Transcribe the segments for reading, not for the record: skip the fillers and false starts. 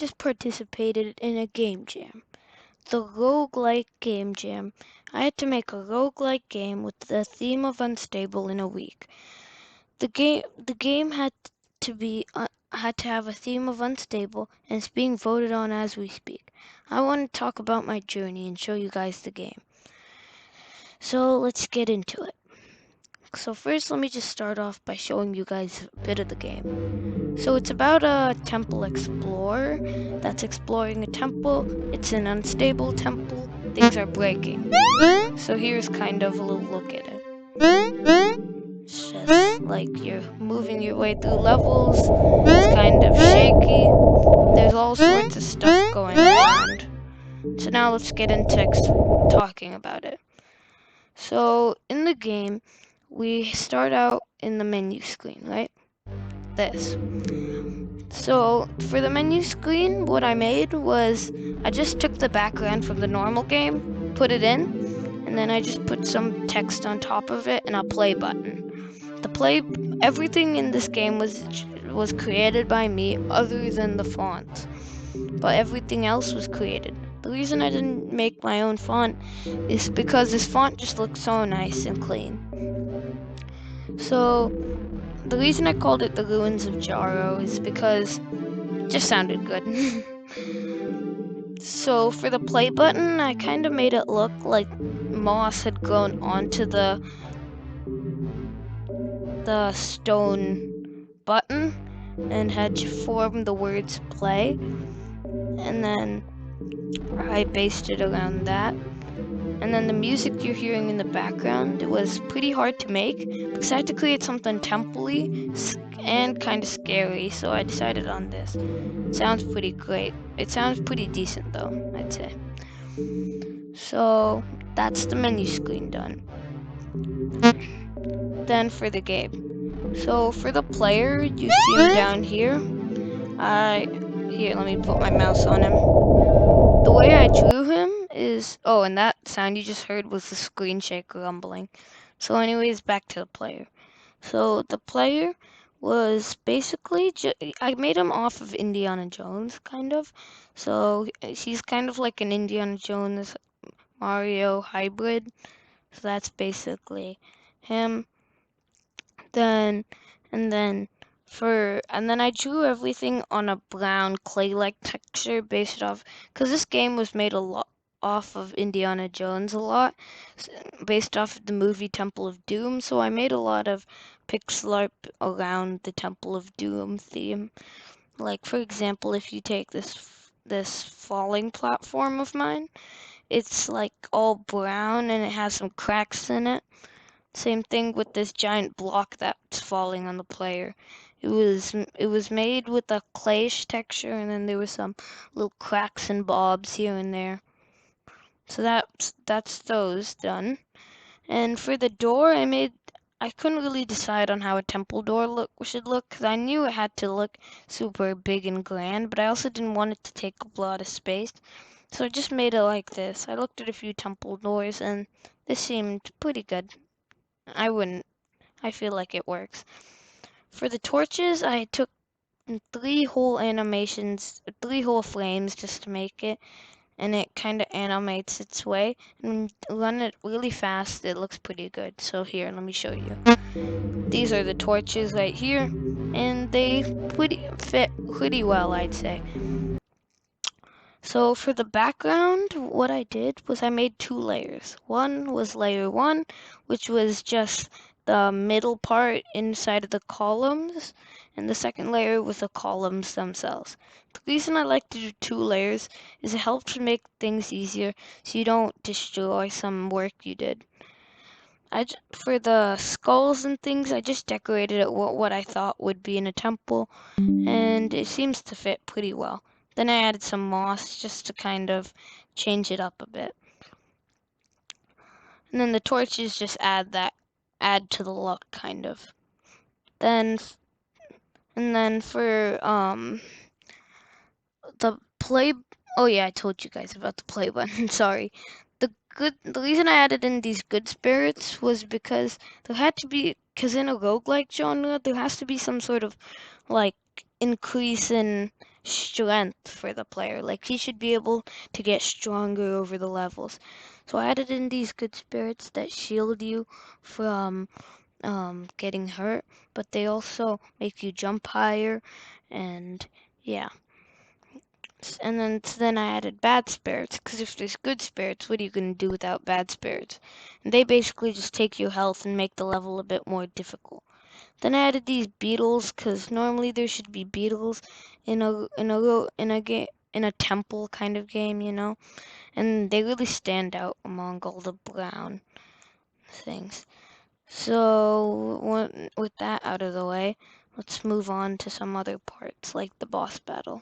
just participated in a game jam. The roguelike game jam. I had to make a roguelike game with the theme of unstable in a week. The game had to have a theme of unstable, and it's being voted on as we speak. I want to talk about my journey and show you guys the game. So let's get into it. So first, let me just start off by showing you guys a bit of the game. So it's about a temple explorer that's exploring a temple. It's an unstable temple. Things are breaking. So here's kind of a little look at it. It's just like you're moving your way through levels. It's kind of shaky. There's all sorts of stuff going around. So now let's get into talking about it. So in the game, we start out in the menu screen, right? This. So for the menu screen, what I made was I just took the background from the normal game, put it in, and then I just put some text on top of it and a play button. Everything in this game was created by me other than the font, but everything else was created. The reason I didn't make my own font is because this font just looks so nice and clean. So the reason I called it the Ruins of Jarro is because it just sounded good. So for the play button, I kind of made it look like moss had grown onto the stone button and had formed the words play, and then I based it around that. And then the music you're hearing in the background was pretty hard to make because I had to create something temple-y and kind of scary, so I decided on this. It sounds pretty great. It sounds pretty decent though, I'd say. So that's the menu screen done. Then for the game. So for the player, you see him down here. Here, let me put my mouse on him. The way I drew him is... Oh, and that sound you just heard was the screen shake rumbling. So anyways, back to the player. So the player was basically... I made him off of Indiana Jones, kind of. So he's kind of like an Indiana Jones Mario hybrid. So that's basically him. And then I drew everything on a brown clay-like texture based off, because this game was made a lot off of Indiana Jones a lot, based off of the movie Temple of Doom. So I made a lot of pixel art around the Temple of Doom theme. Like for example, if you take this falling platform of mine, it's like all brown and it has some cracks in it. Same thing with this giant block that's falling on the player. It was made with a clayish texture, and then there were some little cracks and bobs here and there. So that's those done. And for the door, I couldn't really decide on how a temple door should look, because I knew it had to look super big and grand, but I also didn't want it to take up a lot of space. So I just made it like this. I looked at a few temple doors, and this seemed pretty good. I feel like it works. For the torches, I took 3 whole animations, 3 whole frames just to make it, and it kind of animates its way. And when you run it really fast, it looks pretty good. So here, let me show you. These are the torches right here, and they fit pretty well, I'd say. So for the background, what I did was I made 2 layers. One was layer 1, which was just the middle part inside of the columns, and the second layer was the columns themselves. The reason I like to do 2 layers is it helps make things easier so you don't destroy some work you did. For the skulls and things, I just decorated it what I thought would be in a temple, and it seems to fit pretty well. Then I added some moss just to kind of change it up a bit. And then the torches just add to the look, kind of. And then for the play... Oh yeah, I told you guys about the play button, sorry. The reason I added in these good spirits was because there had to be... Because in a roguelike genre, there has to be some sort of, like, increase in strength for the player. Like he should be able to get stronger over the levels. So I added in these good spirits that shield you from getting hurt, but they also make you jump higher, and yeah. And then I added bad spirits, because if there's good spirits, what are you going to do without bad spirits? And they basically just take your health and make the level a bit more difficult. Then I added these beetles, because normally there should be beetles in a temple kind of game, you know, and they really stand out among all the brown things. So with that out of the way, let's move on to some other parts, like the boss battle.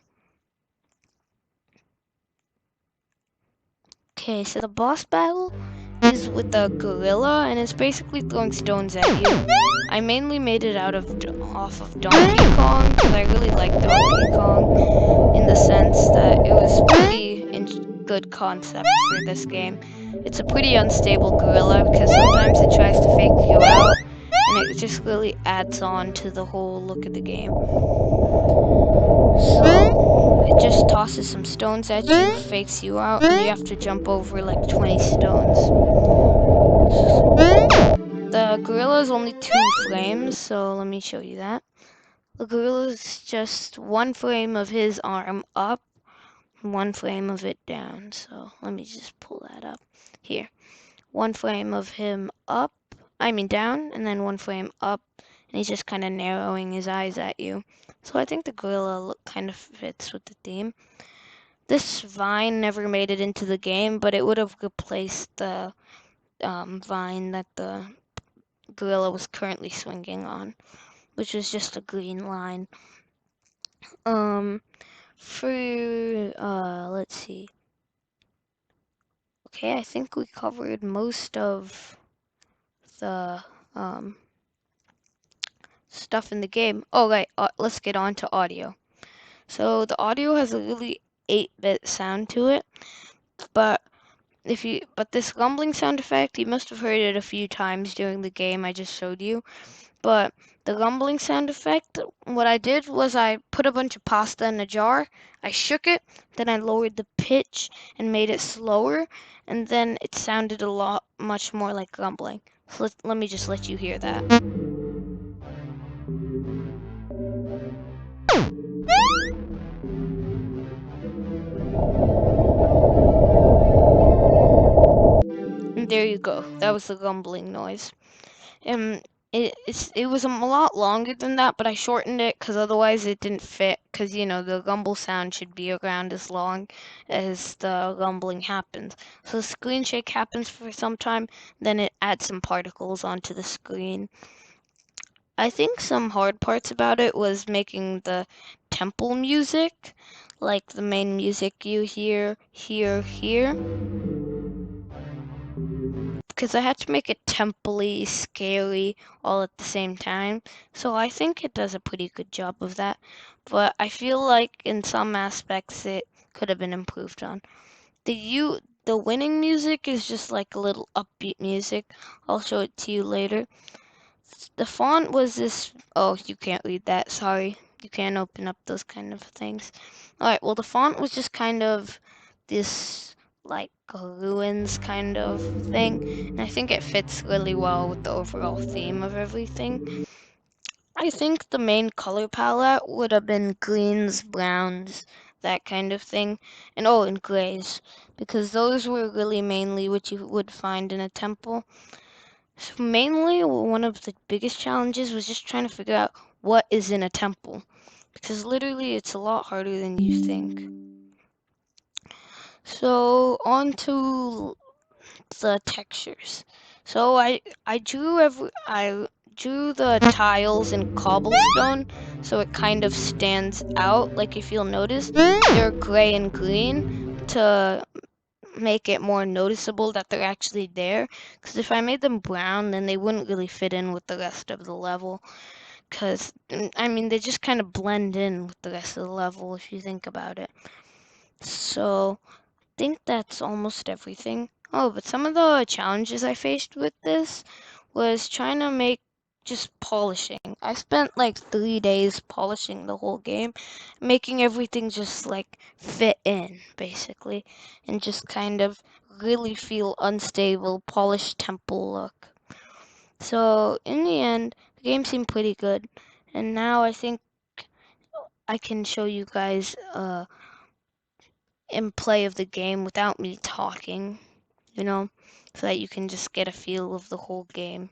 Okay, so the boss battle is with the gorilla, and it's basically throwing stones at you. I mainly made it off of Donkey Kong, because I really like Donkey Kong in the sense that it was pretty good concept for this game. It's a pretty unstable gorilla, because sometimes it tries to fake you out, and it just really adds on to the whole look of the game. So it just tosses some stones at you, fakes you out, and you have to jump over like 20 stones. The gorilla is only 2 frames, so let me show you that. The gorilla is just 1 frame of his arm up, 1 frame of it down. So let me just pull that up here. 1 frame of him up, down, and then 1 frame up, and he's just kind of narrowing his eyes at you. So I think the gorilla look kind of fits with the theme. This vine never made it into the game, but it would have replaced the vine that the gorilla was currently swinging on, which was just a green line. Let's see. Okay, I think we covered most of the stuff in the game. Oh, right, let's get on to audio. So the audio has a really 8-bit sound to it, but this rumbling sound effect, you must have heard it a few times during the game I just showed you. But the rumbling sound effect, what I did was I put a bunch of pasta in a jar, I shook it, then I lowered the pitch and made it slower, and then it sounded much more like rumbling. So let me just let you hear that. And there you go. That was the rumbling noise. Um, it was a lot longer than that, but I shortened it because otherwise it didn't fit. Because the rumble sound should be around as long as the rumbling happens. So the screen shake happens for some time, then it adds some particles onto the screen. I think some hard parts about it was making the temple music, like the main music you hear here, because I had to make it temple-y, scary, all at the same time. So I think it does a pretty good job of that. But I feel like in some aspects it could have been improved on. The winning music is just like a little upbeat music. I'll show it to you later. The font was this. Oh, you can't read that. Sorry. You can't open up those kind of things. Alright, well, the font was just kind of this, like, ruins kind of thing. And I think it fits really well with the overall theme of everything. I think the main color palette would have been greens, browns, that kind of thing. And grays. Because those were really mainly what you would find in a temple. So mainly, one of the biggest challenges was just trying to figure out what is in a temple, because literally it's a lot harder than you think. So on to the textures. So I drew the tiles in cobblestone, so it kind of stands out. Like if you'll notice, they're gray and green to make it more noticeable that they're actually there. Because if I made them brown, then they wouldn't really fit in with the rest of the level. Because, they just kind of blend in with the rest of the level if you think about it. So, I think that's almost everything. Oh, but some of the challenges I faced with this was trying to make just polishing. I spent like 3 days polishing the whole game, making everything just like fit in, basically, and just kind of really feel unstable, polished temple look. So in the end, the game seemed pretty good, and now I think I can show you guys in play of the game without me talking, so that you can just get a feel of the whole game.